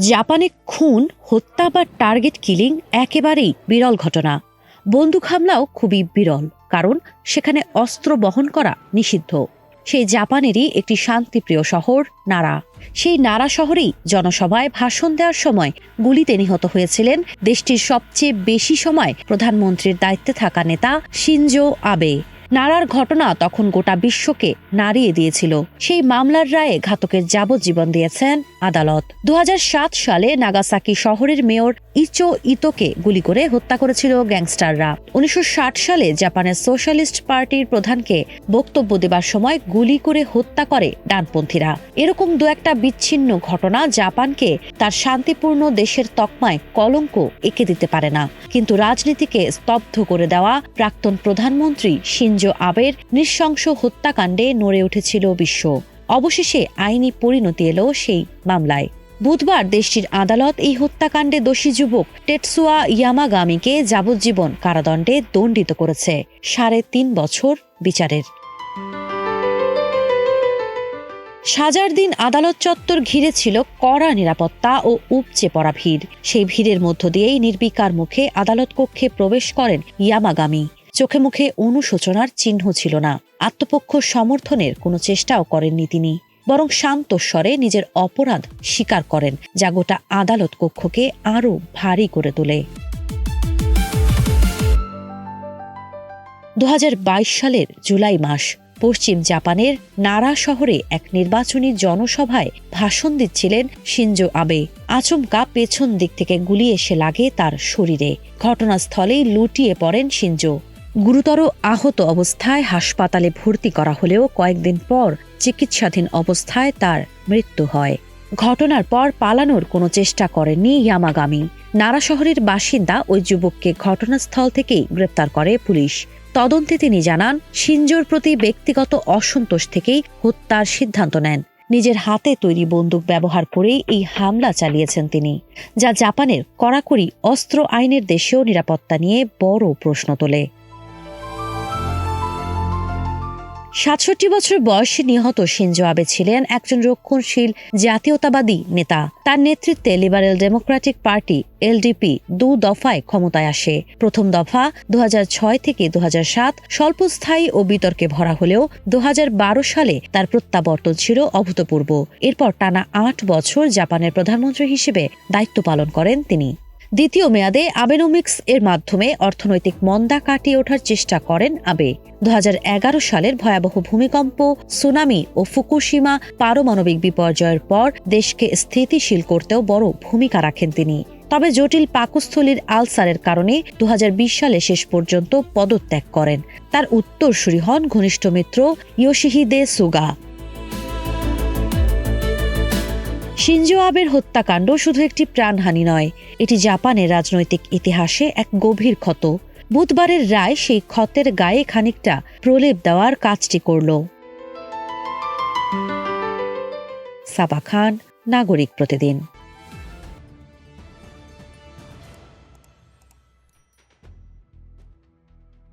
জাপানে খুন, হত্যা বা টার্গেট কিলিং একেবারেই বিরল ঘটনা। বন্দুক হামলাও খুবই বিরল, কারণ সেখানে অস্ত্র বহন করা নিষিদ্ধ। সেই জাপানেরই একটি শান্তিপ্রিয় শহর নারা। সেই নারা শহরেই জনসভায় ভাষণ দেওয়ার সময় গুলিতে নিহত হয়েছিলেন দেশটির সবচেয়ে বেশি সময় প্রধানমন্ত্রীর দায়িত্বে থাকা নেতা শিনজো আবে। নারার ঘটনা তখন গোটা বিশ্বকে নাড়িয়ে দিয়েছিল। সেই মামলার রায়ে ঘাতকের যাবজ্জীবন দিয়েছেন আদালত। ২০০৭ সালে নাগাসাকি শহরের মেয়র ইচো ইতোকে গুলি করে হত্যা করেছিল গ্যাংস্টাররা। ১৯৬০ সালে জাপানের সোশ্যালিস্ট পার্টির প্রধানকে বক্তব্য দেবার সময় গুলি করে হত্যা করে ডানপন্থীরা। এরকম দু একটা বিচ্ছিন্ন ঘটনা জাপানকে তার শান্তিপূর্ণ দেশের তকমায় কলঙ্ক এঁকে দিতে পারে না, কিন্তু রাজনীতিকে স্তব্ধ করে দেওয়া প্রাক্তন প্রধানমন্ত্রী শিনজো আবের নৃশংস হত্যাকাণ্ডে নড়ে উঠেছিল বিশ্ব। অবশেষে আইনি পরিণতি এলো সেই মামলায়। বুধবার দেশটির আদালত এই হত্যাকাণ্ডে দোষী যুবক টেটসুয়া ইয়ামাগামিকে যাবজ্জীবন কারাদণ্ডে দণ্ডিত করেছে ৩.৫ বছর বিচারের। সাজার দিন আদালত চত্বর ঘিরে ছিল কড়া নিরাপত্তা ও উপচে পড়া ভিড়। সেই ভিড়ের মধ্য দিয়েই নির্বিকার মুখে আদালত কক্ষে প্রবেশ করেন ইয়ামাগামি। চোখে মুখে অনুশোচনার চিহ্ন ছিল না, আত্মপক্ষ সমর্থনের কোনো চেষ্টাও করেননি তিনি, বরং শান্ত স্বরে নিজের অপরাধ স্বীকার করেন, যা গোটা আদালত কক্ষকে আরও ভারী করে তোলে। ২০২২ সালের জুলাই মাস, পশ্চিম জাপানের নারা শহরে এক নির্বাচনী জনসভায় ভাষণ দিচ্ছিলেন শিনজো আবে। আচমকা পেছন দিক থেকে গুলি এসে লাগে তার শরীরে। ঘটনাস্থলেই লুটিয়ে পড়েন শিনজো। গুরুতর আহত অবস্থায় হাসপাতালে ভর্তি করা হলেও কয়েকদিন পর চিকিৎসাধীন অবস্থায় তার মৃত্যু হয়। ঘটনার পর পালানোর কোনো চেষ্টা করেননি ইয়ামাগামি। নারা শহরের বাসিন্দা ওই যুবককে ঘটনাস্থল থেকেই গ্রেপ্তার করে পুলিশ। তদন্তে তিনি জানান, শিনজোর প্রতি ব্যক্তিগত অসন্তোষ থেকেই হত্যার সিদ্ধান্ত নেন। নিজের হাতে তৈরি বন্দুক ব্যবহার করেই এই হামলা চালিয়েছেন তিনি, যা জাপানের কড়াকড়ি অস্ত্র আইনের দেশেও নিরাপত্তা নিয়ে বড় প্রশ্ন তোলে। ৬৭ বছর বয়সে নিহত শিনজো আবে ছিলেন একজন রক্ষণশীল জাতীয়তাবাদী নেতা। তার নেতৃত্বে লিবারেল ডেমোক্রেটিক পার্টি এলডিপি ২ দফায় ক্ষমতায় আসে। প্রথম দফা ২০০৬ থেকে ২০০৭ স্বল্পস্থায়ী ও বিতর্কে ভরা হলেও ২০১২ সালে তার প্রত্যাবর্তন ছিল অভূতপূর্ব। এরপর টানা ৮ বছর জাপানের প্রধানমন্ত্রী হিসেবে দায়িত্ব পালন করেন তিনি। দ্বিতীয় মেয়াদে আবেনোমিক্স এর মাধ্যমে অর্থনৈতিক মন্দা কাটিয়ে ওঠার চেষ্টা করেন আবে। ২০১১ সালের ভয়াবহ ভূমিকম্প, সুনামি ও ফুকুশিমা পারমাণবিক বিপর্যয়ের পর দেশকে স্থিতিশীল করতেও বড় ভূমিকা রাখেন তিনি। তবে জটিল পাকস্থলীর আলসারের কারণে ২০২০ সালে শেষ পর্যন্ত পদত্যাগ করেন। তার উত্তরসূরি হন ঘনিষ্ঠ মিত্র ইয়োশিহিদে সুগা। শিনজো আবের হত্যাকাণ্ড শুধু একটি প্রাণহানি নয়, এটি জাপানের রাজনৈতিক ইতিহাসে এক গভীর ক্ষত। বুধবারের রায় সেই ক্ষতের গায়ে খানিকটা প্রলেপ দেওয়ার কাজটি করল। সাবা খান, নাগরিক প্রতিদিন।